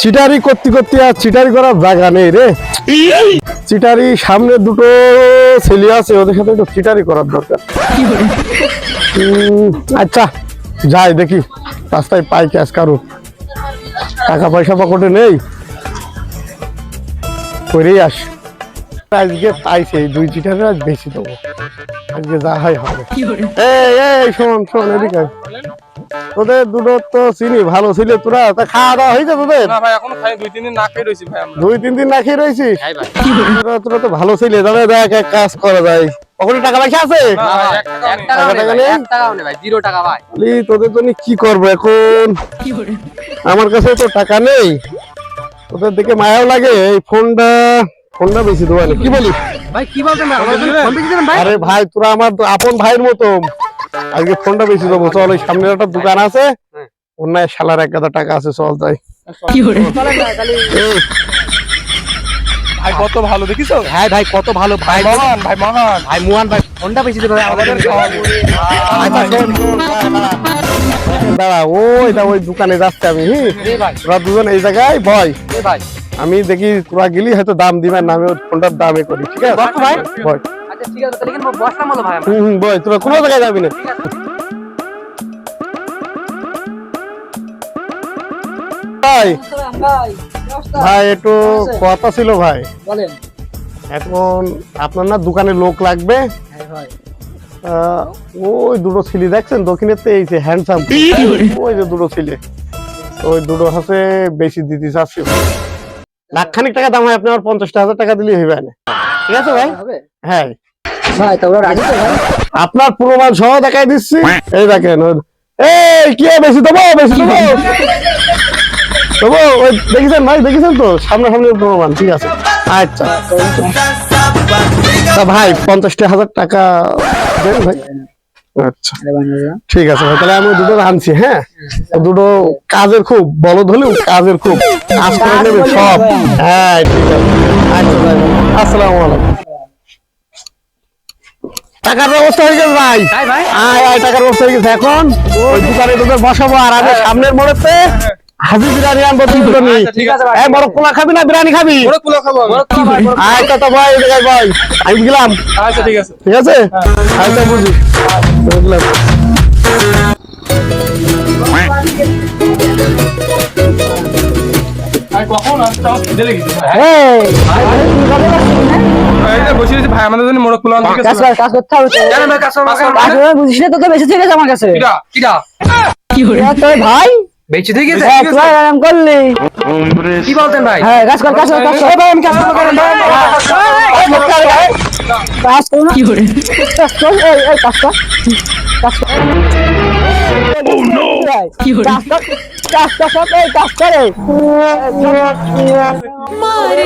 চিটারি করতে করতে আর চিটারি করার জায়গা নেই রে। চিটারি সামনে দুটো ছেলে আছে, ওদের সাথে একটু চিটারি করার দরকার। আচ্ছা যাই দেখি রাস্তায় পাই ক্যাশ কারো, টাকা পয়সা পকেটে নেই, করেই আস। আজকে পাইছে এই 2 চিটারি আজ বেশি দেবো, আজকে যা হয় হবে। এই শোন শোন এদিকে, তোদের দুটো তো চিনি ভালো ছিল, তোরা তা খাওয়া দাওয়া হয়েছে তোদের? না ভাই এখনো খাই, 2-3 দিন না খেয়ে রইছি ভাই আমরা। 2-3 দিন না খেয়ে রয়েছিস? তোরা তো ভালো ছিল, তবে দেখ এক কাজ করা যায়, পকেটে টাকা পয়সা আছে? না ভাই 1 টাকাও নেই ভাই, 0 টাকা ভাই। তোদের জন্য কি করবো এখন, আমার কাছে তো টাকা নেই, তোদের দেখে মায়াও লাগে। এই ফোনটা বেশি দেবো না, কি বলিস ভাই? কি বলতেন ভাই, আমাদের জন্য ফোন বেশি দেন ভাই? আরে ভাই তোরা আমার তো আপন ভাইয়ের মতো, আজকে ফোনটা বেশি দেবো। চল ওই সামনে একটা দোকান আছে, অন্যায় শালার 1,000 টাকা আছে, চল যাই। ভাই কত ভালো দেখিছো? হ্যাঁ ভাই কত ভালো ভাই, মহান ভাই, মহান ভাই মোহন ভাই ফোনটা বেশি দেবে ভাই আমাদের। দাঁড়া ওই দোকানে যাচ্ছে আমি, তোরা দুজন এই জায়গায় বয়, ভাই আমি দেখি তোরা গেলি হয়তো দাম দিবেন না, আমি ওই ফোনটার দামে করি, ঠিক আছে ভাই? বয়। আচ্ছা ঠিক আছে, তাহলে কিন্তু বসলাম হলো ভাই। বয়, তোরা কোনো জায়গায় যাবি না। ভাই ভাই একটু কথা ছিল ভাই। বলেন। এখন আপনার না দোকানে লোক লাগবে, ওই দুটো ছেলে দেখছেন দক্ষিণের এইছে হ্যান্ডসাম, ওই যে দুটো ছেলে, ওই দুটো হাতে বেশি দিতে চাচ্ছি, লাখখানিক টাকা দাম হয়, আপনি আমার 50,000 টাকা দিলে হইবে না, ঠিক আছে ভাই? হ্যাঁ ভাই তো ওরা রাজি তো ভাই? আপনার পুরো মাল সহ দেখাই দিচ্ছি, এই দেখেন। এই কি বেশি দেবো, বেশি দেবো দেবো, ওই দেখেছেন ভাই, দেখেছেন তো সামনাসামনি প্রমাণ, ঠিক আছে? আচ্ছা তা ভাই 50,000 টাকা দেন ভাই। আচ্ছা ঠিক আছে ভাই, তাহলে আমি দুটো আনছি। হ্যাঁ দুটো কাজের খুব বলদ হলেও কাজের খুব, কাজ করে নেবে সব। হ্যাঁ ঠিক আছে, আচ্ছা ভাই, আসসালামু আলাইকুম। টাকার ব্যবস্থা হয়ে গেছে ভাই, আয় টাকার ব্যবস্থা হয়ে গেছে। এখন ওই দোকানে তোদের বসাবো, আর আমি সামনের মোড়েতে হাজি বিরিয়ানি আনবো, তুই দুটো নিয়ে। বড় পোলা খাবি না বিরিয়ানি খাবি? আচ্ছা তো ভাই ভাই আমি গেলাম। আচ্ছা ঠিক আছে, ঠিক আছে, আচ্ছা বুঝি বুঝলাম। কখন আসতে খিদে লেগেছে ভাই। এই এই যে বসে রয়েছে ভাই, আমাদের জন্য মোড়ক পোলা আনতে গেছে। কাজ করতে হবে তো। জানেন ভাই কাজ বুঝিস না, তোকে বেশি থেকে আমার কাছে। কিডা তোর ভাই বেঁচে দিয়ে গেছে? আরাম করলি, কি বলতেন ভাই? হ্যাঁ কাজ কর কাজ কর কাজ কর। ভাই আমি কাজ করতে পারেন ভাই। কাজ কর কি করে, কাজ কর এই কাজ কর কাজ কর। ও নো কি করে, কাজ কর কাজ কর এই কাজ করে মারে